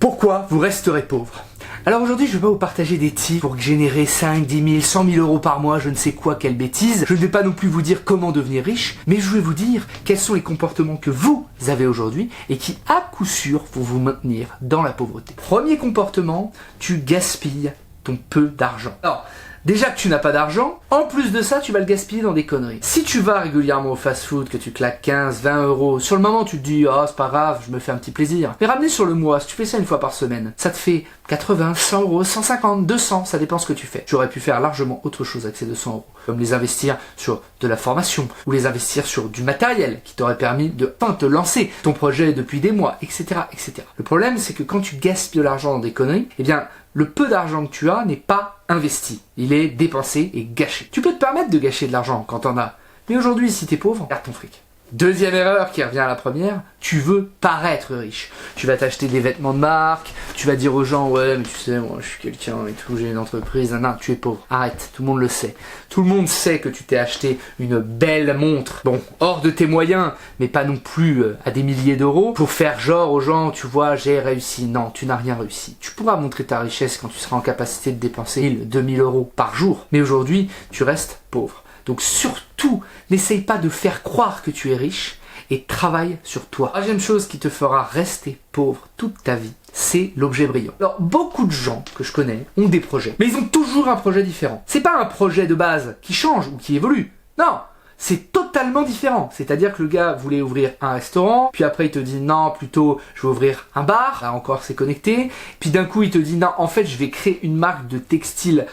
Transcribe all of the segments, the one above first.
Pourquoi vous resterez pauvre? Alors aujourd'hui, je vais pas vous partager des tips pour générer 5, 10 000, 100 000 euros par mois, je ne sais quoi, quelle bêtise. Je ne vais pas non plus vous dire comment devenir riche, mais je vais vous dire quels sont les comportements que vous avez aujourd'hui et qui, à coup sûr, vont vous maintenir dans la pauvreté. Premier comportement, tu gaspilles ton peu d'argent. Alors, déjà que tu n'as pas d'argent, en plus de ça, tu vas le gaspiller dans des conneries. Si tu vas régulièrement au fast-food, que tu claques 15, 20 euros, sur le moment tu te dis « Oh, c'est pas grave, je me fais un petit plaisir ». Mais ramener sur le mois, si tu fais ça une fois par semaine, ça te fait 80, 100 euros, 150, 200, ça dépend ce que tu fais. Tu aurais pu faire largement autre chose avec ces 200 euros, comme les investir sur de la formation, ou les investir sur du matériel qui t'aurait permis de te lancer ton projet depuis des mois, etc., etc. Le problème, c'est que quand tu gaspilles de l'argent dans des conneries, eh bien, le peu d'argent que tu as n'est pas investi. Il est dépensé et gâché. Tu peux te permettre de gâcher de l'argent quand t'en as. Mais aujourd'hui, si t'es pauvre, garde ton fric. Deuxième erreur qui revient à la première, tu veux paraître riche. Tu vas t'acheter des vêtements de marque, tu vas dire aux gens « Ouais, mais tu sais, moi je suis quelqu'un et tout, j'ai une entreprise. » Non, tu es pauvre. Arrête, tout le monde le sait. Tout le monde sait que tu t'es acheté une belle montre. Bon, hors de tes moyens, mais pas non plus à des milliers d'euros, pour faire genre aux gens « Tu vois, j'ai réussi. » Non, tu n'as rien réussi. Tu pourras montrer ta richesse quand tu seras en capacité de dépenser 1000, 2000 euros par jour. Mais aujourd'hui, tu restes pauvre. Donc surtout, n'essaye pas de faire croire que tu es riche et travaille sur toi. Troisième chose qui te fera rester pauvre toute ta vie, c'est l'objet brillant. Alors, beaucoup de gens que je connais ont des projets, mais ils ont toujours un projet différent. C'est pas un projet de base qui change ou qui évolue. Non! C'est totalement différent. C'est-à-dire que le gars voulait ouvrir un restaurant, puis après il te dit non, plutôt je vais ouvrir un bar, là encore c'est connecté, puis d'un coup il te dit non, en fait je vais créer une marque de textile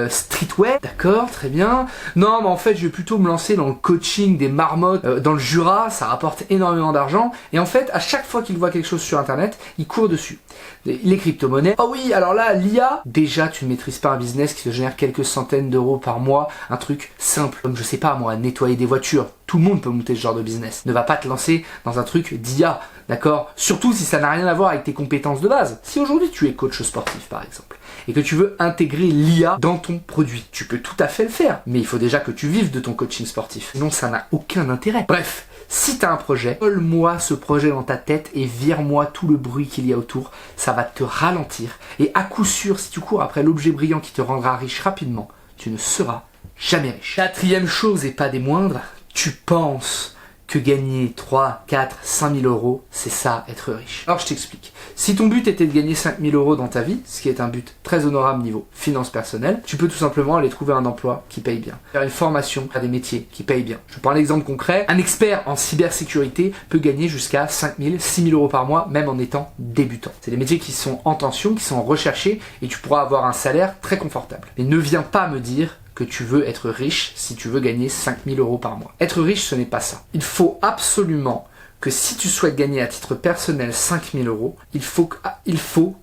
streetwear, d'accord, très bien, non mais en fait je vais plutôt me lancer dans le coaching des marmottes dans le Jura, ça rapporte énormément d'argent, et en fait à chaque fois qu'il voit quelque chose sur internet, il court dessus. Les crypto-monnaies, oh oui, alors là, l'IA, déjà tu ne maîtrises pas un business qui te génère quelques centaines d'euros par mois, un truc simple, comme je sais pas moi, nettoyer des voitures, tout le monde peut monter ce genre de business. Ne va pas te lancer dans un truc d'IA, d'accord? Surtout si ça n'a rien à voir avec tes compétences de base. Si aujourd'hui tu es coach sportif par exemple, et que tu veux intégrer l'IA dans ton produit, tu peux tout à fait le faire, mais il faut déjà que tu vives de ton coaching sportif, sinon ça n'a aucun intérêt. Bref, si tu as un projet, colle-moi ce projet dans ta tête et vire-moi tout le bruit qu'il y a autour, ça va te ralentir, et à coup sûr, si tu cours après l'objet brillant qui te rendra riche rapidement, tu ne seras jamais riche. Quatrième chose et pas des moindres, tu penses que gagner 3, 4, 5 000 euros, c'est ça être riche. Alors je t'explique. Si ton but était de gagner 5 000 euros dans ta vie, ce qui est un but très honorable niveau finances personnelles, tu peux tout simplement aller trouver un emploi qui paye bien. Faire une formation à des métiers qui payent bien. Je prends un exemple concret. Un expert en cybersécurité peut gagner jusqu'à 5 000, 6 000 euros par mois, même en étant débutant. C'est des métiers qui sont en tension, qui sont recherchés, et tu pourras avoir un salaire très confortable. Mais ne viens pas me dire que tu veux être riche si tu veux gagner 5 000 euros par mois. Être riche, ce n'est pas ça. Il faut absolument que si tu souhaites gagner à titre personnel 5 000 euros, il faut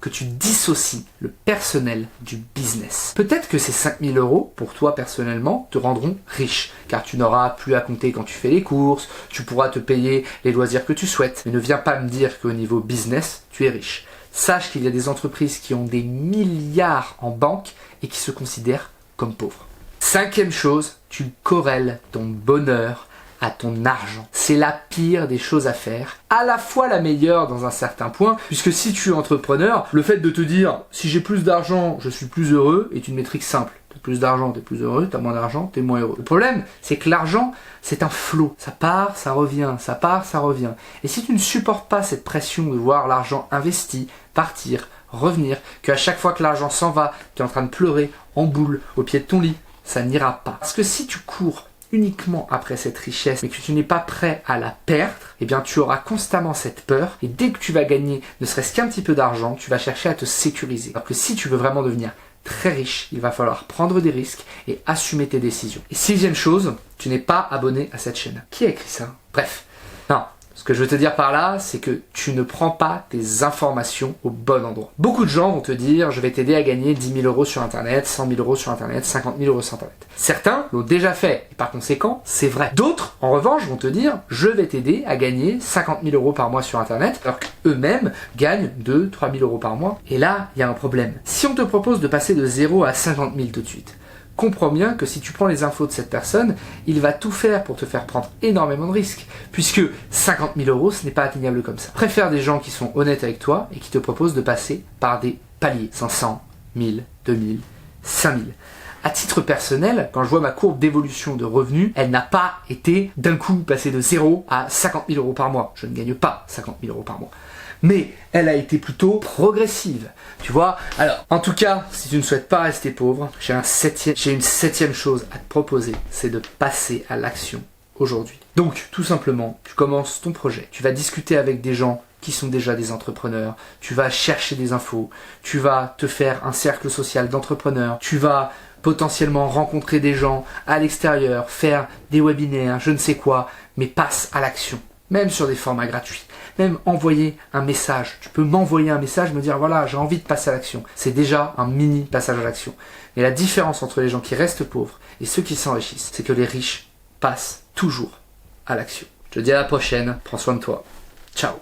que tu dissocies le personnel du business. Peut-être que ces 5 000 euros, pour toi personnellement, te rendront riche, car tu n'auras plus à compter quand tu fais les courses, tu pourras te payer les loisirs que tu souhaites. Mais ne viens pas me dire qu'au niveau business, tu es riche. Sache qu'il y a des entreprises qui ont des milliards en banque et qui se considèrent comme pauvres. Cinquième chose, tu corrèles ton bonheur à ton argent. C'est la pire des choses à faire, à la fois la meilleure dans un certain point, puisque si tu es entrepreneur, le fait de te dire si j'ai plus d'argent, je suis plus heureux est une métrique simple. T'as plus d'argent, t'es plus heureux, t'as moins d'argent, t'es moins heureux. Le problème, c'est que l'argent, c'est un flot. Ça part, ça revient, ça part, ça revient. Et si tu ne supportes pas cette pression de voir l'argent investi, partir, revenir, qu'à chaque fois que l'argent s'en va, tu es en train de pleurer en boule au pied de ton lit, ça n'ira pas. Parce que si tu cours uniquement après cette richesse, mais que tu n'es pas prêt à la perdre, eh bien tu auras constamment cette peur, et dès que tu vas gagner ne serait-ce qu'un petit peu d'argent, tu vas chercher à te sécuriser. Alors que si tu veux vraiment devenir très riche, il va falloir prendre des risques et assumer tes décisions. Et sixième chose, tu n'es pas abonné à cette chaîne. Qui a écrit ça? Bref, non. Ce que je veux te dire par là, c'est que tu ne prends pas tes informations au bon endroit. Beaucoup de gens vont te dire « je vais t'aider à gagner 10 000 euros sur Internet, 100 000 euros sur Internet, 50 000 euros sur Internet ». Certains l'ont déjà fait, et par conséquent, c'est vrai. D'autres, en revanche, vont te dire « je vais t'aider à gagner 50 000 euros par mois sur Internet », alors qu'eux-mêmes gagnent 2 000 à 3 000 euros par mois. Et là, il y a un problème. Si on te propose de passer de 0 à 50 000 tout de suite, comprends bien que si tu prends les infos de cette personne, il va tout faire pour te faire prendre énormément de risques, puisque 50 000 euros, ce n'est pas atteignable comme ça. Préfère des gens qui sont honnêtes avec toi et qui te proposent de passer par des paliers, 500, 1000, 2000, 5000. À titre personnel, quand je vois ma courbe d'évolution de revenus, elle n'a pas été d'un coup passée de 0 à 50 000 euros par mois. Je ne gagne pas 50 000 euros par mois. Mais elle a été plutôt progressive, tu vois. Alors, en tout cas, si tu ne souhaites pas rester pauvre, j'ai une septième chose à te proposer, c'est de passer à l'action aujourd'hui. Donc, tout simplement, tu commences ton projet, tu vas discuter avec des gens qui sont déjà des entrepreneurs, tu vas chercher des infos, tu vas te faire un cercle social d'entrepreneurs, tu vas potentiellement rencontrer des gens à l'extérieur, faire des webinaires, je ne sais quoi, mais passe à l'action. Même sur des formats gratuits, même envoyer un message. Tu peux m'envoyer un message, me dire voilà, j'ai envie de passer à l'action. C'est déjà un mini passage à l'action. Mais la différence entre les gens qui restent pauvres et ceux qui s'enrichissent, c'est que les riches passent toujours à l'action. Je te dis à la prochaine, prends soin de toi. Ciao.